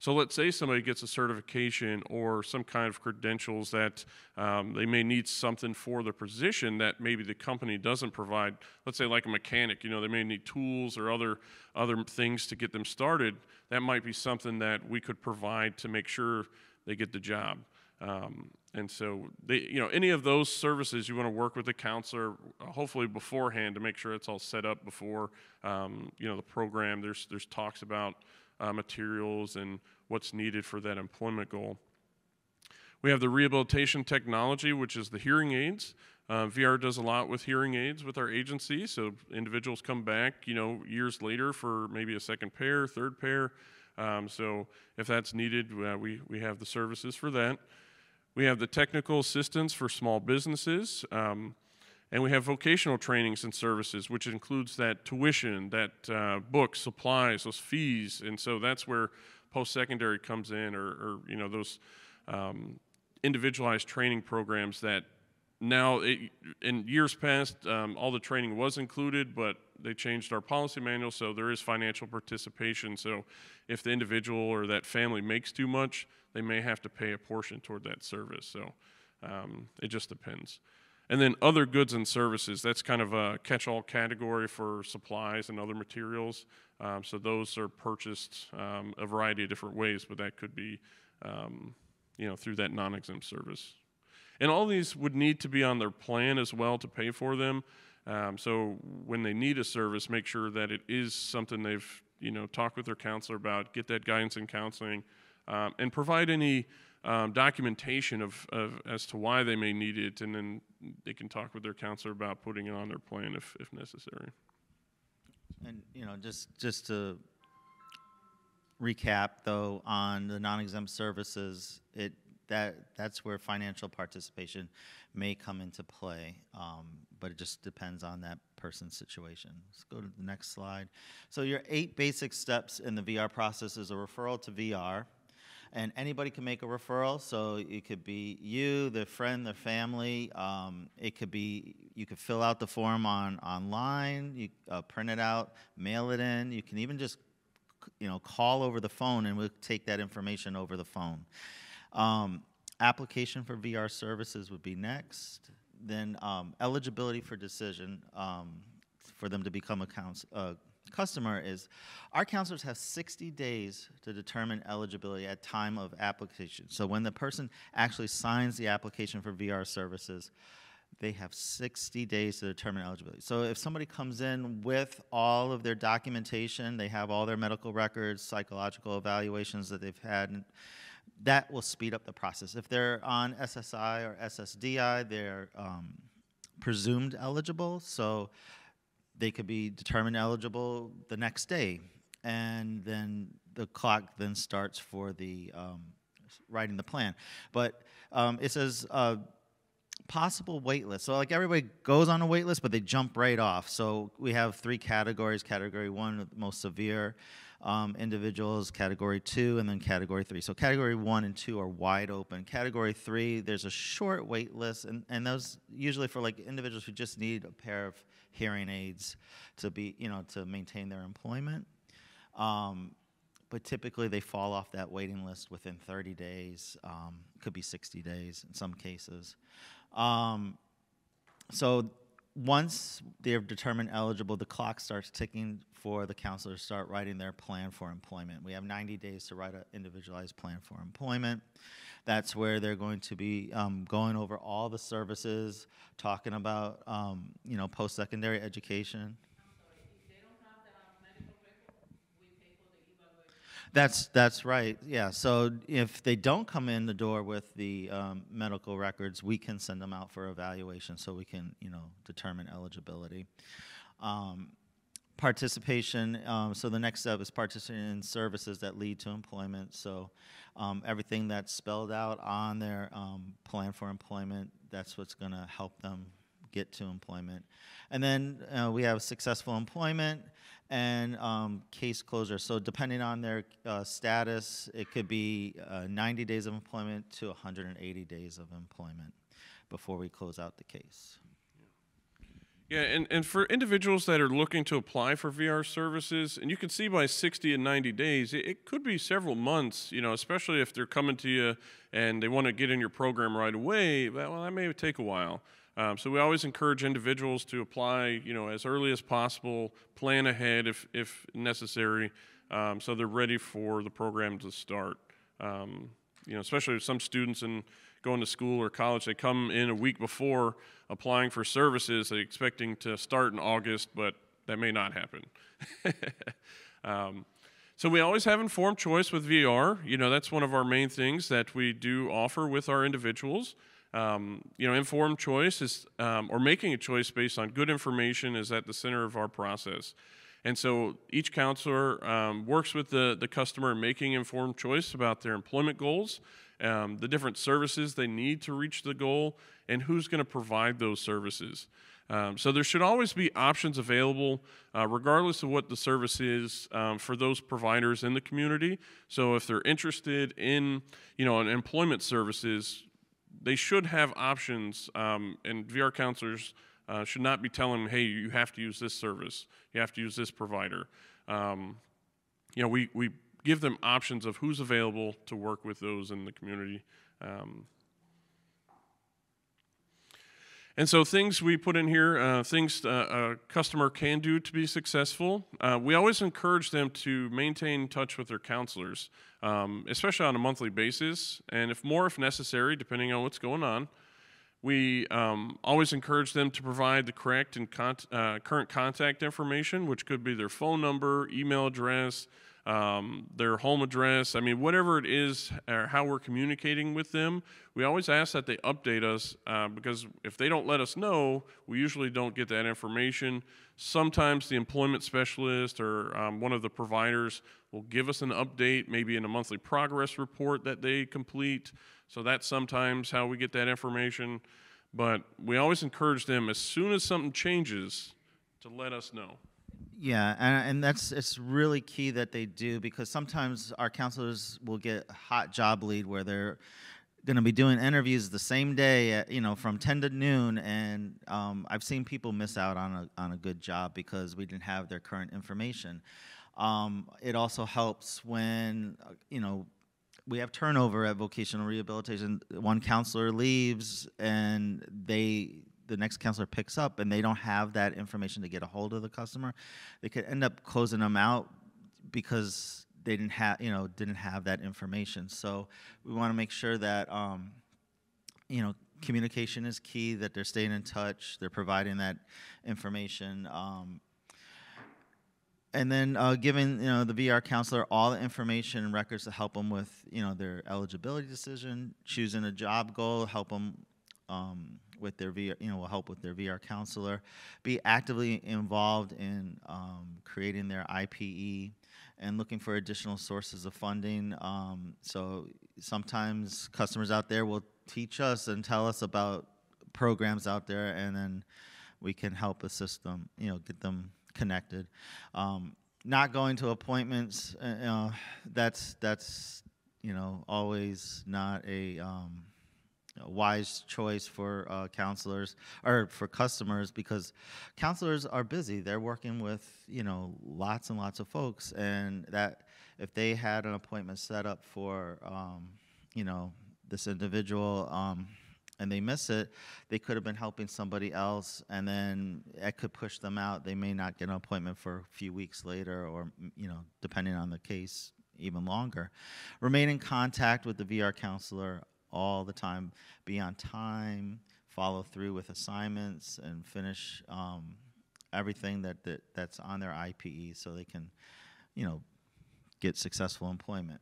Speaker 1: So let's say somebody gets a certification or some kind of credentials that they may need something for the position that maybe the company doesn't provide. Let's say like a mechanic, you know, they may need tools or other things to get them started. That might be something that we could provide to make sure they get the job. And so, you know, any of those services, you want to work with the counselor, hopefully beforehand, to make sure it's all set up before, you know, the program. There's talks about materials and what's needed for that employment goal. We have the rehabilitation technology, which is the hearing aids. VR does a lot with hearing aids with our agency, so individuals come back, you know, years later for maybe a second pair, third pair. So if that's needed, we have the services for that. We have the technical assistance for small businesses. And we have vocational trainings and services, which includes that tuition, that books, supplies, those fees. And so that's where post-secondary comes in, or you know, those individualized training programs that now, in years past, all the training was included, but they changed our policy manual, so there is financial participation. So if the individual or that family makes too much, they may have to pay a portion toward that service. So it just depends. And then other goods and services, that's kind of a catch-all category for supplies and other materials. So those are purchased a variety of different ways, but that could be through that non-exempt service. And all these would need to be on their plan as well to pay for them. So when they need a service, make sure that it is something they've talked with their counselor about, get that guidance and counseling, and provide any documentation of as to why they may need it, and then they can talk with their counselor about putting it on their plan if necessary.
Speaker 2: And just to recap though on the non-exempt services, that's where financial participation may come into play, but it just depends on that person's situation. Let's go to the next slide. So your 8 basic steps in the VR process is a referral to VR, and anybody can make a referral. So it could be you, their friend, their family. It could be you could fill out the form online, you print it out, mail it in. You can even just call over the phone, and we'll take that information over the phone. Application for VR services would be next. Then eligibility for decision for them to become a customer is our counselors have 60 days to determine eligibility at time of application. So when the person actually signs the application for VR services, they have 60 days to determine eligibility. So if somebody comes in with all of their documentation, they have all their medical records, psychological evaluations that they've had, that will speed up the process. If they're on SSI or SSDI, they're presumed eligible, so they could be determined eligible the next day, and then the clock then starts for the writing the plan. But it says possible wait list. So like everybody goes on a wait list, but they jump right off. So we have 3 categories. Category 1, most severe individuals, category 2, and then category 3. So category 1 and 2 are wide open. Category 3, there's a short wait list, and those usually for like individuals who just need a pair of hearing aids to be, to maintain their employment. But typically they fall off that waiting list within 30 days, could be 60 days in some cases. So once they're determined eligible, the clock starts ticking for the counselor to start writing their plan for employment. We have 90 days to write an individualized plan for employment. That's where they're going to be going over all the services, talking about, post-secondary education. That's right, yeah. So if they don't come in the door with the medical records, we can send them out for evaluation so we can, determine eligibility. Participation, so the next step is participating in services that lead to employment. So everything that's spelled out on their plan for employment, that's what's going to help them get to employment. And then we have successful employment and case closure. So depending on their status, it could be 90 days of employment to 180 days of employment before we close out the case.
Speaker 1: Yeah, and for individuals that are looking to apply for VR services, and you can see by 60 and 90 days, it could be several months, especially if they're coming to you and they want to get in your program right away, well, that may take a while. So we always encourage individuals to apply, as early as possible, plan ahead if necessary, so they're ready for the program to start. Especially if some students going to school or college, they come in a week before applying for services, they're expecting to start in August, but that may not happen. So we always have informed choice with VR. That's one of our main things that we do offer with our individuals. Informed choice is, or making a choice based on good information is at the center of our process. And so each counselor works with the customer in making informed choice about their employment goals, the different services they need to reach the goal, and who's going to provide those services. So there should always be options available, regardless of what the service is, for those providers in the community. So if they're interested in, in employment services, they should have options, and VR counselors should not be telling them, hey, you have to use this service, you have to use this provider. We give them options of who's available to work with those in the community. And so things we put in here, things a customer can do to be successful. We always encourage them to maintain touch with their counselors, especially on a monthly basis, and if necessary, depending on what's going on. We always encourage them to provide the correct and current contact information, which could be their phone number, email address, their home address. I mean, whatever it is, or how we're communicating with them, we always ask that they update us because if they don't let us know, we usually don't get that information. Sometimes the employment specialist or one of the providers will give us an update, maybe in a monthly progress report that they complete. So that's sometimes how we get that information. But we always encourage them, as soon as something changes, to let us know.
Speaker 2: Yeah, and it's really key that they do, because sometimes our counselors will get a hot job lead where they're going to be doing interviews the same day at, from 10 to noon, and I've seen people miss out on a good job because we didn't have their current information. It also helps when we have turnover at vocational rehabilitation. One counselor leaves and the next counselor picks up and they don't have that information to get a hold of the customer. They could end up closing them out because they didn't have that information. So we want to make sure that communication is key, that they're staying in touch, they're providing that information. And then giving the VR counselor all the information and records to help them with their eligibility decision, choosing a job goal, help them with their will help with their VR counselor, be actively involved in creating their IPE and looking for additional sources of funding. So sometimes customers out there will teach us and tell us about programs out there, and then we can help assist them, get them connected. Not going to appointments, that's always not a wise choice for counselors or for customers, because counselors are busy. They're working with lots and lots of folks, and that if they had an appointment set up for this individual and they miss it, they could have been helping somebody else, and then it could push them out. They may not get an appointment for a few weeks later, or depending on the case, even longer. Remain in contact with the VR counselor all the time. Be on time, follow through with assignments, and finish everything that's on their IPE so they can get successful employment.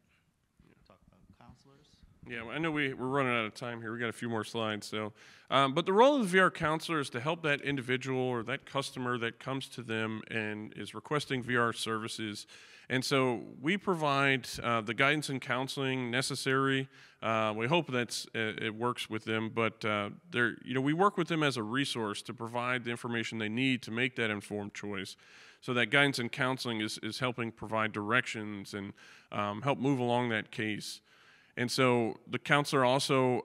Speaker 2: Talk about counselors.
Speaker 1: Yeah, I know we're running out of time here. We got a few more slides. So, but the role of the VR counselor is to help that individual or that customer that comes to them and is requesting VR services. And so we provide the guidance and counseling necessary. We hope it works with them, but we work with them as a resource to provide the information they need to make that informed choice. So that guidance and counseling is helping provide directions and help move along that case. And so the counselor also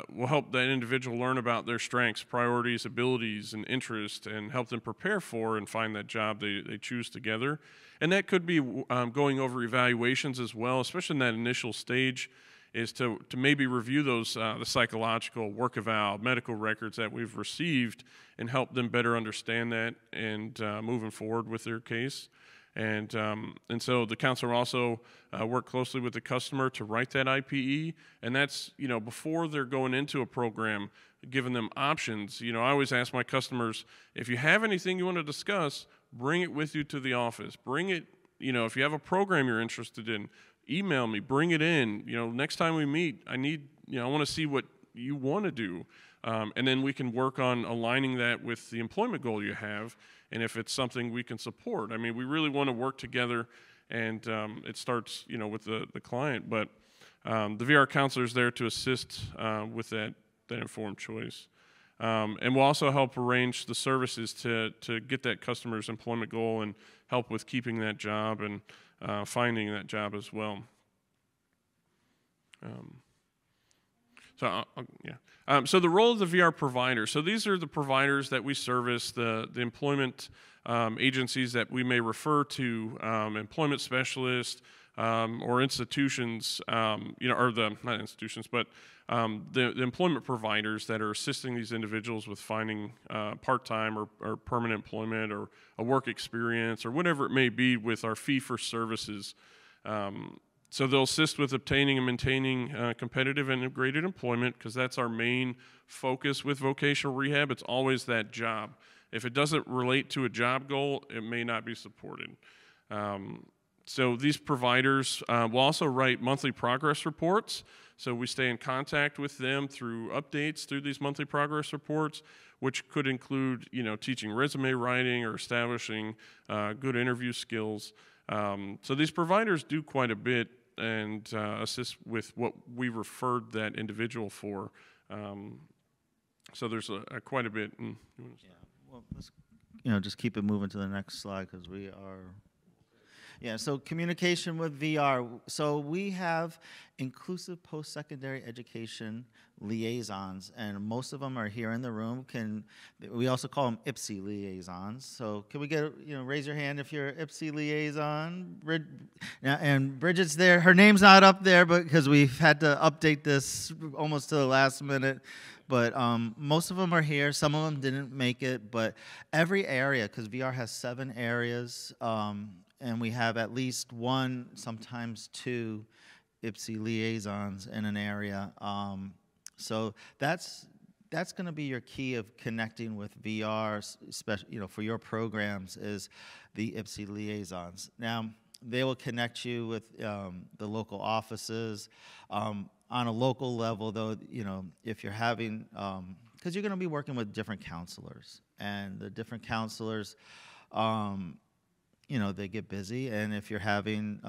Speaker 1: will help that individual learn about their strengths, priorities, abilities, and interests, and help them prepare for and find that job they choose together. And that could be going over evaluations as well, especially in that initial stage, is to maybe review those the psychological, work eval, medical records that we've received, and help them better understand that and moving forward with their case. And so the counselor also work closely with the customer to write that IPE, and that's before they're going into a program, giving them options. I always ask my customers, if you have anything you want to discuss, bring it with you to the office. Bring it, if you have a program you're interested in, email me, bring it in. Next time we meet, I want to see what you want to do, and then we can work on aligning that with the employment goal you have. And if it's something we can support. I mean, we really want to work together, and it starts, with the client. But the VR counselor is there to assist with that informed choice. And we'll also help arrange the services to get that customer's employment goal and help with keeping that job and finding that job as well. So the role of the VR provider. So these are the providers that we service, the employment agencies that we may refer to, employment specialists or institutions, or not institutions, but the employment providers that are assisting these individuals with finding part-time or permanent employment or a work experience or whatever it may be with our fee-for-services. So they'll assist with obtaining and maintaining competitive and integrated employment, because that's our main focus with vocational rehab. It's always that job. If it doesn't relate to a job goal, it may not be supported. So these providers will also write monthly progress reports. So we stay in contact with them through updates through these monthly progress reports, which could include, teaching resume writing or establishing good interview skills. So these providers do quite a bit and assist with what we referred that individual for. So there's quite a bit.
Speaker 2: Yeah. Well, let's just keep it moving to the next slide, because we are. Yeah, so communication with VR. So we have inclusive post-secondary education liaisons, and most of them are here in the room. We also call them IPSI liaisons. So can we get, raise your hand if you're an IPSI liaison? And Bridget's there. Her name's not up there, but because we've had to update this almost to the last minute. But most of them are here. Some of them didn't make it, but every area, because VR has 7 areas, and we have at least 1, sometimes 2 IPSI liaisons in an area. So that's going to be your key of connecting with VR, especially for your programs, is the IPSI liaisons. Now, they will connect you with the local offices. On a local level, though, if you're having, because you're going to be working with different counselors, and the different counselors, they get busy, and if you're having,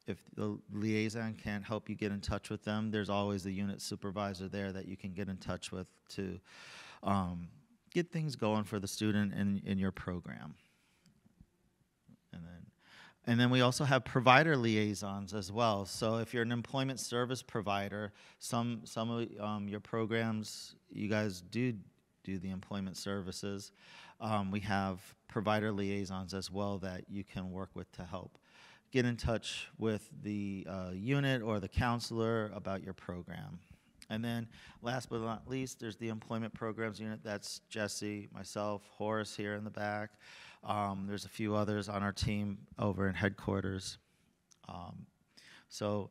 Speaker 2: if the liaison can't help you get in touch with them, there's always the unit supervisor there that you can get in touch with to get things going for the student in your program. And then we also have provider liaisons as well. So if you're an employment service provider, some of your programs, you guys do the employment services. We have provider liaisons as well that you can work with to help get in touch with the unit or the counselor about your program. And then last but not least, there's the employment programs unit. That's Jesse, myself, Horace here in the back. There's a few others on our team over in headquarters. So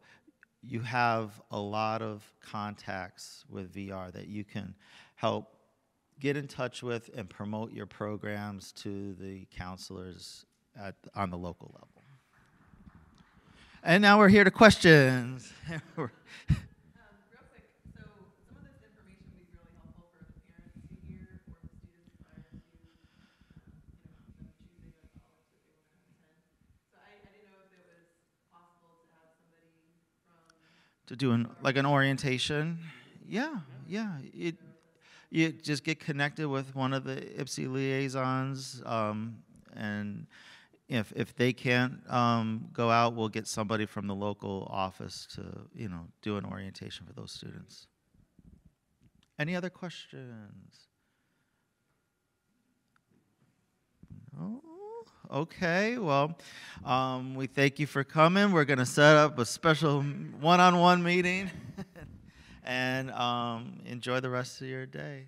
Speaker 2: you have a lot of contacts with VR that you can help get in touch with and promote your programs to the counselors on the local level. And now we're here to questions.
Speaker 6: Real quick, so some of this information would be really helpful for the parents to hear, or the students prior to, them choosing a college that they want to attend. So I didn't know if it was possible to have somebody from...
Speaker 2: To do like an orientation? Yeah. You just get connected with one of the IPSI liaisons, and if they can't go out, we'll get somebody from the local office to do an orientation for those students. Any other questions? No? Okay, well, we thank you for coming. We're going to set up a special one-on-one meeting and enjoy the rest of your day.